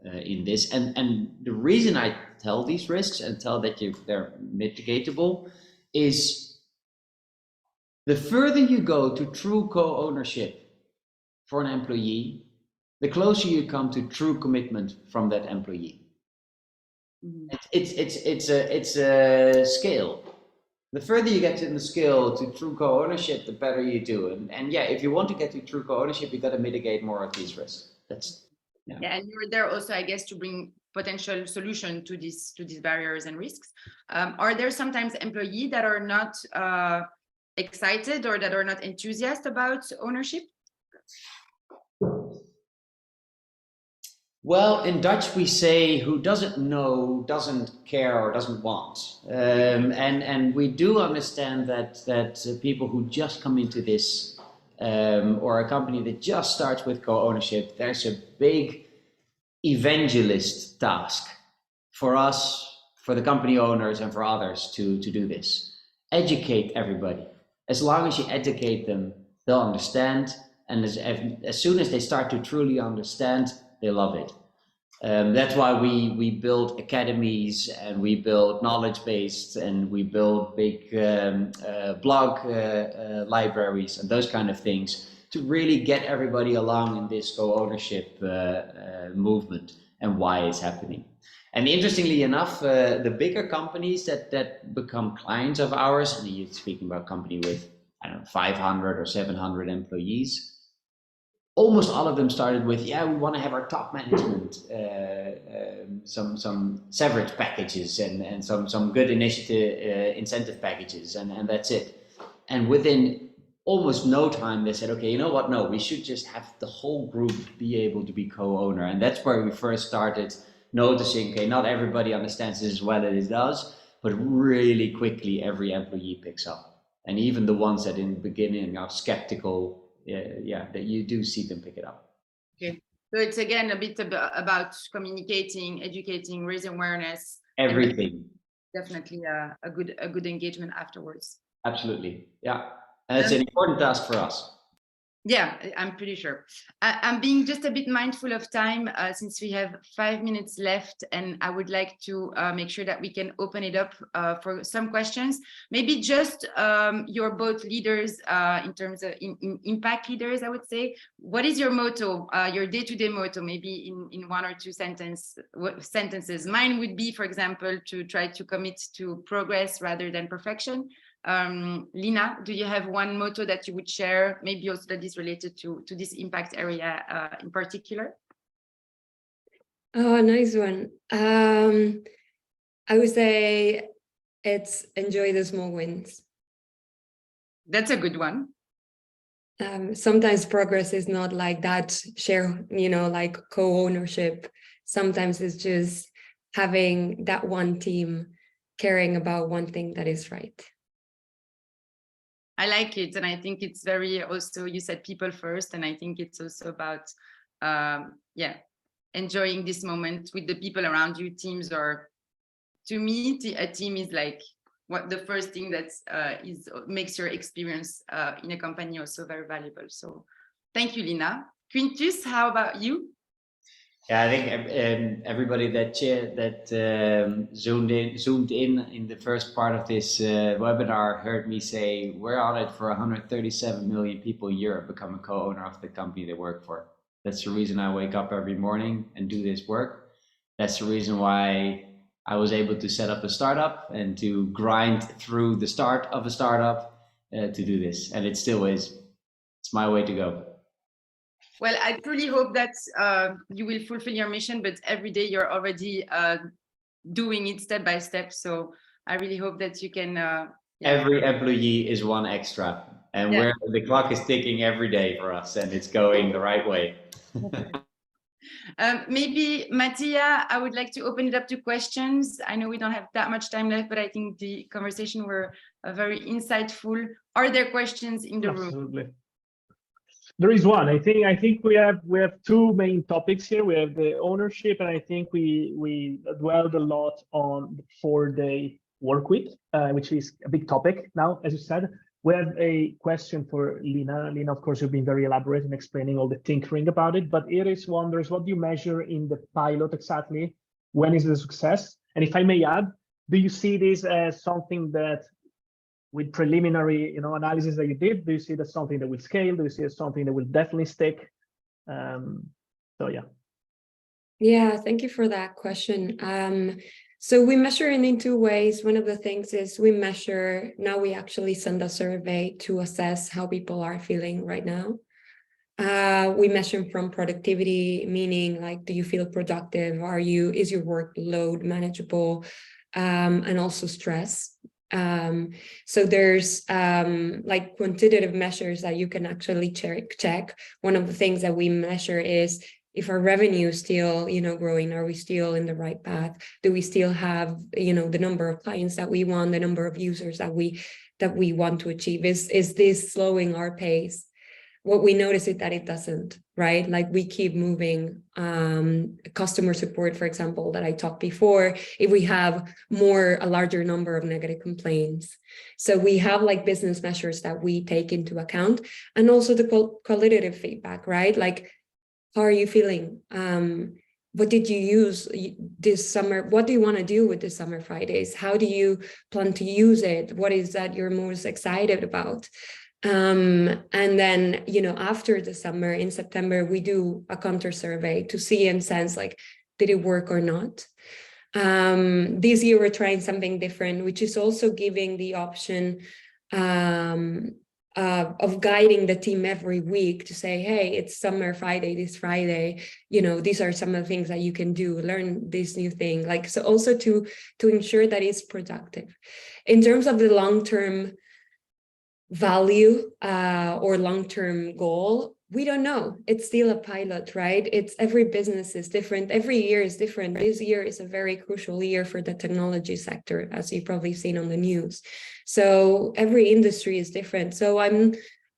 in this. And the reason I tell these risks and tell that they're mitigatable is the further you go to true co-ownership for an employee, the closer you come to true commitment from that employee. Mm-hmm. It's a scale. The further you get in the scale to true co-ownership, the better you do. And yeah, if you want to get to true co-ownership, you got to mitigate more of these risks. Yeah, and you're there also, I guess, to bring potential solution to these barriers and risks. Are there sometimes employees that are not excited or that are not enthusiastic about ownership? Well, in Dutch we say, who doesn't know, doesn't care, or doesn't want. And we do understand that people who just come into this, or a company that just starts with co-ownership, there's a big evangelist task for us, for the company owners, and for others to do this. Educate everybody. As long as you educate them, they'll understand. And as soon as they start to truly understand, they love it. That's why we build academies, and we build knowledge-based, and we build big blog libraries and those kind of things to really get everybody along in this co-ownership movement and why it's happening. And interestingly enough, the bigger companies that become clients of ours, and you're speaking about a company with, I don't know, 500 or 700 employees, almost all of them started with, yeah, we want to have our top management, some severance packages and some good incentive packages, and that's it. And within almost no time, they said, okay, you know what? No, we should just have the whole group be able to be co-owner. And that's where we first started noticing, okay, not everybody understands this as well as it does, but really quickly every employee picks up. And even the ones that in the beginning are skeptical, that you do see them pick it up. Okay, so it's again a bit about communicating, educating, raising awareness. Everything. Definitely a good engagement afterwards. Absolutely, yeah, and it's an important task for us. Yeah, I'm pretty sure. I'm being just a bit mindful of time since we have 5 minutes left, and I would like to make sure that we can open it up for some questions. Maybe just you're both leaders in terms of impact leaders, I would say. What is your motto, your day-to-day motto, maybe in one or two sentences? Mine would be, for example, to try to commit to progress rather than perfection. Lina, do you have one motto that you would share, maybe also that is related to this impact area in particular? Oh, nice one. I would say it's enjoy the small wins. That's a good one. Sometimes progress is not like that share, like co-ownership. Sometimes it's just having that one team caring about one thing that is right. I like it. And I think it's very also, you said people first. And I think it's also about, enjoying this moment with the people around you. Teams are, to me, a team is like what the first thing that makes your experience in a company also very valuable. So thank you, Lina. Quintus, how about you? Yeah, I think everybody that zoomed in the first part of this webinar heard me say we're on it for 137 million people in Europe become a co-owner of the company they work for. That's the reason I wake up every morning and do this work. That's the reason why I was able to set up a startup and to grind through the start of a startup to do this. And it still is. It's my way to go. Well, I truly hope that you will fulfill your mission, but every day you're already doing it step by step. So I really hope that you can. Every employee is one extra, and the clock is ticking every day for us, and it's going the right way. Maybe, Mattia, I would like to open it up to questions. I know we don't have that much time left, but I think the conversation were very insightful. Are there questions in the room? Absolutely. There is one. I think we have two main topics here. We have the ownership, and I think we dwelled a lot on the 4-day work week, which is a big topic now, as you said. We have a question for Lina. Lina, of course, you've been very elaborate in explaining all the tinkering about it, but Iris wonders, what do you measure in the pilot exactly? When is the success? And if I may add, do you see this as something that, with preliminary analysis that you did, do you see that something that will scale? Do you see it as something that will definitely stick? So yeah. Yeah, thank you for that question. So we measure it in two ways. One of the things is we measure, now we actually send a survey to assess how people are feeling right now. We measure from productivity, meaning like, do you feel productive? Is your workload manageable? And also stress. So there's like quantitative measures that you can actually check. One of the things that we measure is if our revenue is still, growing, are we still in the right path? Do we still have, the number of clients that we want, the number of users that we want to achieve? Is this slowing our pace? What we notice is that it doesn't, right? Like we keep moving. Customer support, for example, that I talked before, if we have a larger number of negative complaints. So we have like business measures that we take into account, and also the qualitative feedback, right? Like, how are you feeling? What did you use this summer? What do you want to do with the Summer Fridays? How do you plan to use it? What is that you're most excited about? And then, after the summer in September, we do a counter survey to see and sense like, did it work or not? This year, we're trying something different, which is also giving the option of guiding the team every week to say, hey, it's Summer Friday, this Friday, these are some of the things that you can do, learn this new thing. Like, so also to ensure that it's productive. In terms of the long-term value or long-term goal, we don't know. It's still a pilot, right? Every business is different. Every year is different. This year is a very crucial year for the technology sector, as you've probably seen on the news. So every industry is different. So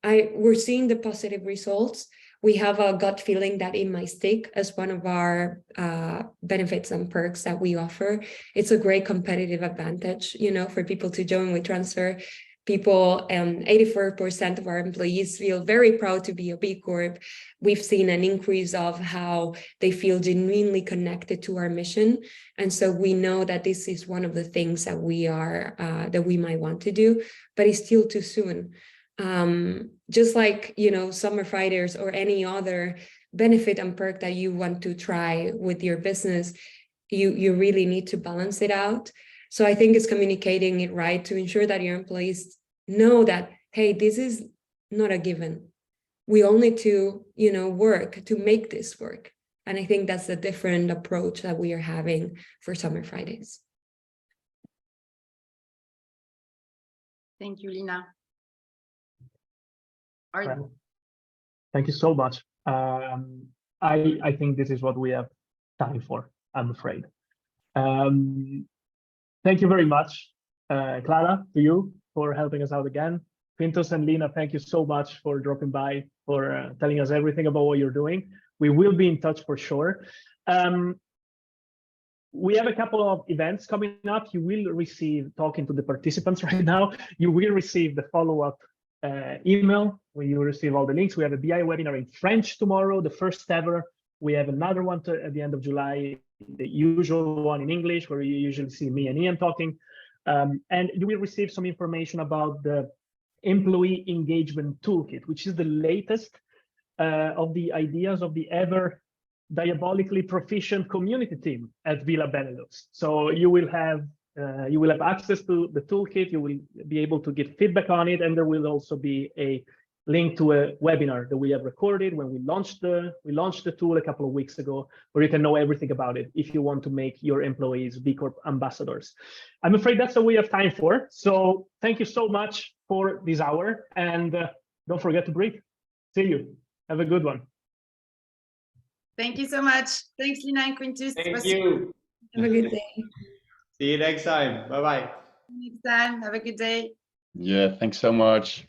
we're seeing the positive results. We have a gut feeling that it might stick as one of our benefits and perks that we offer. It's a great competitive advantage, for people to join with Transfer. People, 84% of our employees feel very proud to be a B Corp. We've seen an increase of how they feel genuinely connected to our mission. And so we know that this is one of the things that that we might want to do, but it's still too soon. Just like, Summer Fridays or any other benefit and perk that you want to try with your business, you really need to balance it out. So I think it's communicating it right to ensure that your employees know that, hey, this is not a given. We all need to, work to make this work. And I think that's a different approach that we are having for Summer Fridays. Thank you, Lina. Well, thank you so much. I think this is what we have time for, I'm afraid. Thank you very much, Clara, to you for helping us out again. Pintos and Lina, thank you so much for dropping by, for telling us everything about what you're doing. We will be in touch for sure. We have a couple of events coming up. You will receive, talking to the participants right now, you will receive the follow-up email where you will receive all the links. We have a BI webinar in French tomorrow, the first ever. We have another one at the end of July, the usual one in English, where you usually see me and Ian talking. And you will receive some information about the Employee Engagement Toolkit, which is the latest of the ideas of the ever diabolically proficient community team at Villa Benelux. So you will have access to the toolkit. You will be able to give feedback on it, and there will also be a link to a webinar that we have recorded when we launched the tool a couple of weeks ago, where you can know everything about it if you want to make your employees B Corp ambassadors. I'm afraid that's all we have time for. So thank you so much for this hour, and don't forget to breathe. See you. Have a good one. Thank you so much. Thanks, Lina and Quintus. Thank you. Have a good day. See you next time. Bye-bye. Next time. Have a good day. Yeah, thanks so much.